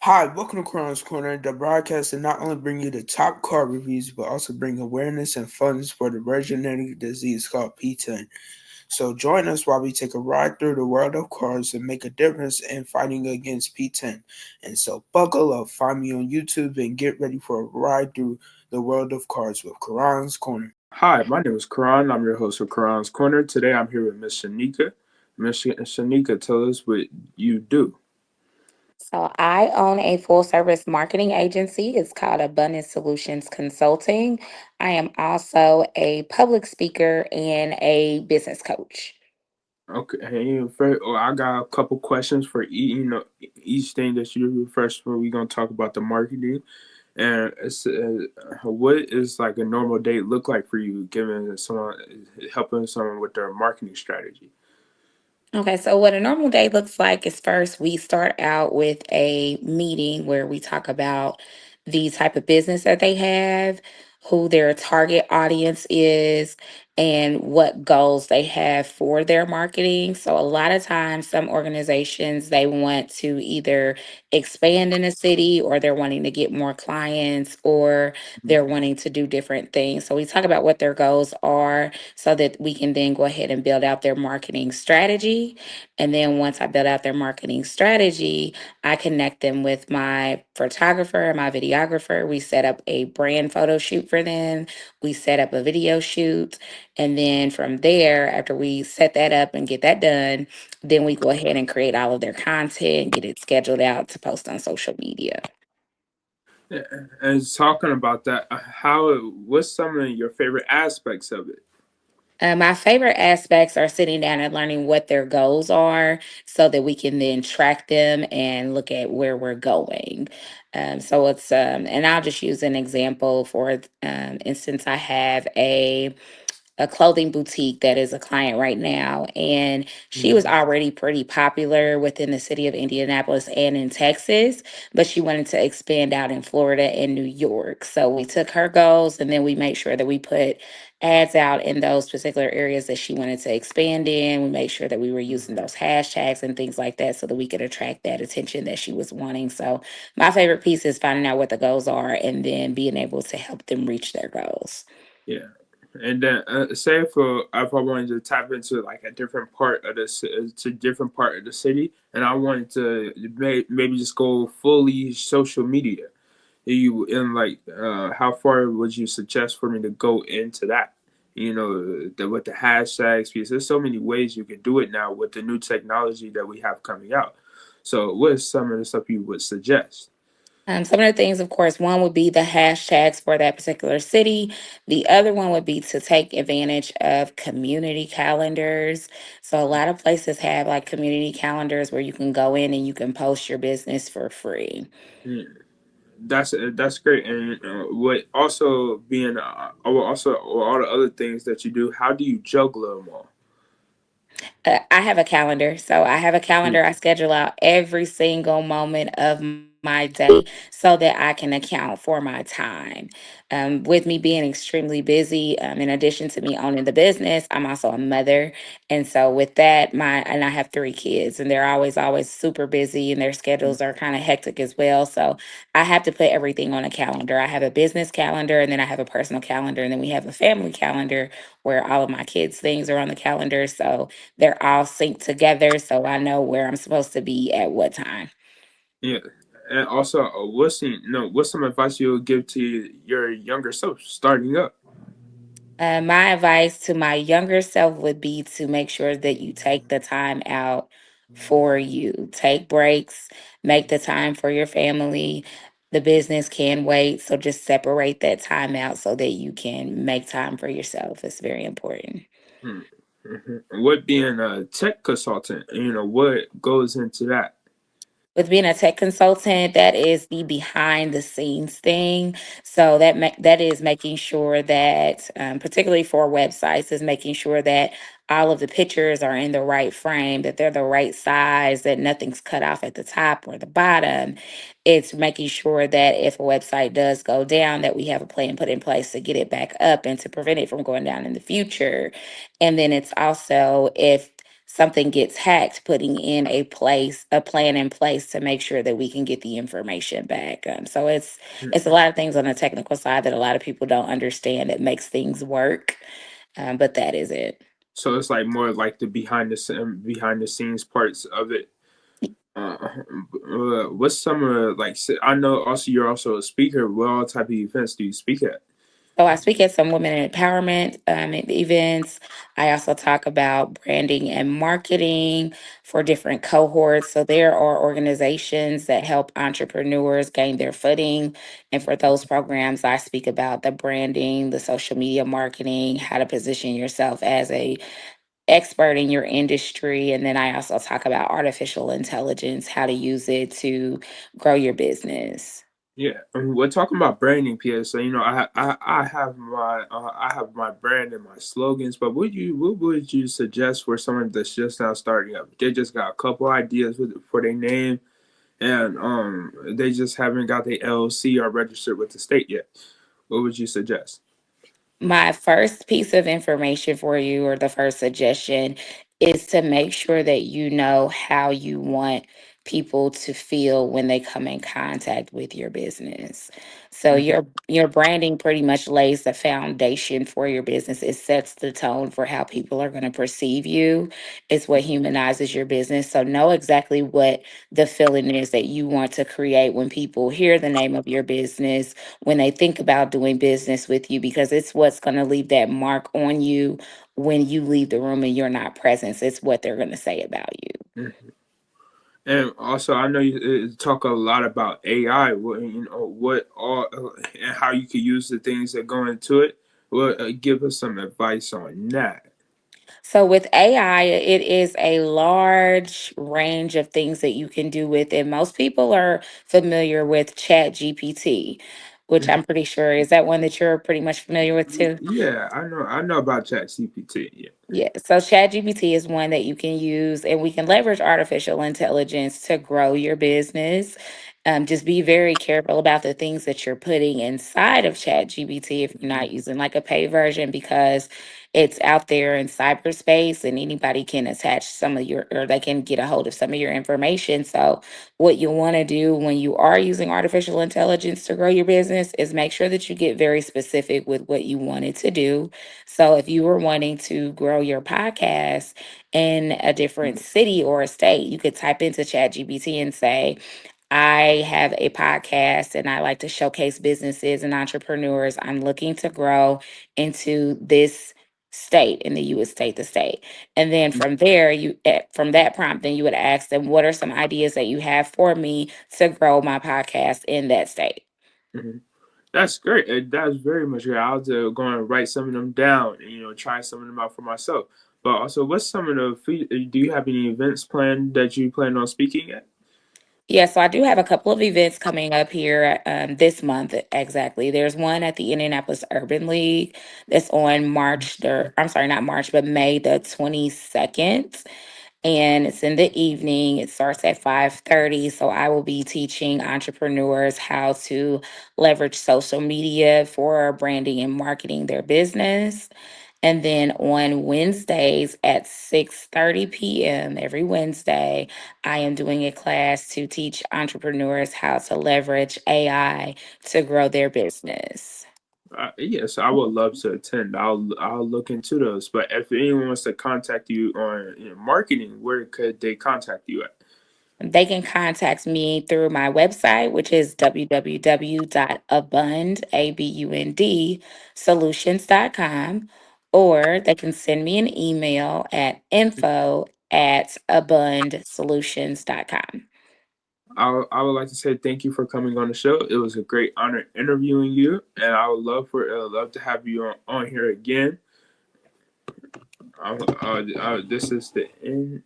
Hi, welcome to Karon's Corner, the broadcast that not only bring you the top car reviews, but also bring awareness and funds for the rare genetic disease called P10. So join us while we take a ride through the world of cars and make a difference in fighting against P10. And so buckle up, find me on YouTube, and get ready for a ride through the world of cars with Karon's Corner. Hi, my name is Kahron. I'm your host of Kahron's Corner. Today I'm here with Miss Shaneeka. Miss Shaneeka, tell us what you do. So I own a full service marketing agency. It's called Abundance Solutions Consulting. I am also a public speaker and a business coach. Okay, hey, first, I got a couple questions for each thing that you do. First, we're gonna talk about the marketing, and what is like a normal day look like for you, giving someone helping someone with their marketing strategy. Okay, so what a normal day looks like is first we start out with a meeting where we talk about the type of business that they have, who their target audience is, and what goals they have for their marketing. So a lot of times some organizations they want to either expand in a city or they're wanting to get more clients or they're wanting to do different things. So we talk about what their goals are so that we can then go ahead and build out their marketing strategy. And then once I build out their marketing strategy, I connect them with my photographer and my videographer. We set up a brand photo shoot for them. We set up a video shoot. And then from there, after we set that up and get that done, then we go ahead and create all of their content, get it scheduled out to post on social media. Yeah, and talking about that, what's some of your favorite aspects of it? My favorite aspects are sitting down and learning what their goals are so that we can then track them and look at where we're going. And I'll just use an example for instance, I have a clothing boutique that is a client right now. And she was already pretty popular within the city of Indianapolis and in Texas, but she wanted to expand out in Florida and New York. So we took her goals and then we made sure that we put ads out in those particular areas that she wanted to expand in. We made sure that we were using those hashtags and things like that so that we could attract that attention that she was wanting. So my favorite piece is finding out what the goals are and then being able to help them reach their goals. Yeah. And then, say for if I wanted to tap into like a different part of to different part of the city, and I wanted to maybe just go fully social media. You and like, how far would you suggest for me to go into that? With the hashtags, because there's so many ways you can do it now with the new technology that we have coming out. So, what is some of the stuff you would suggest? Some of the things, of course, one would be the hashtags for that particular city. The other one would be to take advantage of community calendars. So, a lot of places have like community calendars where you can go in and you can post your business for free. Hmm. That's great. And what also being also all the other things that you do, how do you juggle them all? I have a calendar. So I have a calendar. I schedule out every single moment of my day so that I can account for my time. With me being extremely busy, in addition to me owning the business, I'm also a mother. And so with that, and I have three kids and they're always super busy and their schedules are kind of hectic as well. So I have to put everything on a calendar. I have a business calendar and then I have a personal calendar and then we have a family calendar where all of my kids' things are on the calendar. So they're all synced together so I know where I'm supposed to be at what time. Yeah. And also, what's some advice you would give to your younger self starting up? My advice to my younger self would be to make sure that you take the time out for you. Take breaks, make the time for your family. The business can wait. So just separate that time out so that you can make time for yourself. It's very important. Hmm. What being a tech consultant, what goes into that? With being a tech consultant, that is the behind the scenes thing. So that is making sure that, particularly for websites, is making sure that all of the pictures are in the right frame, that they're the right size, that nothing's cut off at the top or the bottom. It's making sure that if a website does go down, that we have a plan put in place to get it back up and to prevent it from going down in the future. And then it's also if something gets hacked, putting in a plan in place to make sure that we can get the information back. So it's a lot of things on the technical side that a lot of people don't understand that makes things work. But that is it. So it's like more like the behind the scenes parts of it. Uh, what's some of like? I know also you're also a speaker. What all type of events do you speak at? So I speak at some women empowerment events. I also talk about branding and marketing for different cohorts. So there are organizations that help entrepreneurs gain their footing. And for those programs, I speak about the branding, the social media marketing, how to position yourself as a expert in your industry. And then I also talk about artificial intelligence, how to use it to grow your business. Yeah, we're talking about branding, PS. So I have my brand and my slogans. But what would you suggest for someone that's just now starting up? They just got a couple ideas for their name, and they just haven't got the LLC or registered with the state yet. What would you suggest? My first piece of information for you, or the first suggestion, is to make sure that you know how you want people to feel when they come in contact with your business. So Hmm. your branding pretty much lays the foundation for your business. It sets the tone for how people are going to perceive you. It's what humanizes your business. So know exactly what the feeling is that you want to create when people hear the name of your business, when they think about doing business with you, because it's what's going to leave that mark on you when you leave the room and you're not present. It's what they're going to say about you. And also, I know you talk a lot about AI. What all and how you could use the things that go into it. Well, give us some advice on that. So with AI, it is a large range of things that you can do with it. Most people are familiar with Chat GPT, which I'm pretty sure is that one that you're pretty much familiar with too. Yeah, I know about ChatGPT. Yeah. Yeah, so ChatGPT is one that you can use, and we can leverage artificial intelligence to grow your business. Just be very careful about the things that you're putting inside of ChatGPT if you're not using like a paid version, because it's out there in cyberspace and anybody can attach some of your, or they can get a hold of some of your information. So, what you want to do when you are using artificial intelligence to grow your business is make sure that you get very specific with what you want it to do. So if you were wanting to grow your podcast in a different city or a state, you could type into ChatGPT and say, I have a podcast and I like to showcase businesses and entrepreneurs. I'm looking to grow into this state, and then you would state the state. And then from there, from that prompt, then you would ask them, what are some ideas that you have for me to grow my podcast in that state? Mhm. That's great. That's very much great. I'll have to go and write some of them down and try some of them out for myself. But also, what's some of do you have any events planned that you plan on speaking at? Yeah, so I do have a couple of events coming up here this month exactly. There's one at the Indianapolis Urban League that's on I'm sorry, not March, but May the 22nd. And it's in the evening. It starts at 5:30. So I will be teaching entrepreneurs how to leverage social media for branding and marketing their business. And then on Wednesdays at 6:30 p.m. every Wednesday, I am doing a class to teach entrepreneurs how to leverage AI to grow their business. Yes, I would love to attend. I'll look into those. But if anyone wants to contact you on marketing, where could they contact you at? They can contact me through my website, which is www.abund, solutions.com, or they can send me an email at info@abundsolutions.com. I would like to say thank you for coming on the show. It was a great honor interviewing you, and I would love to have you on here again. This is the end.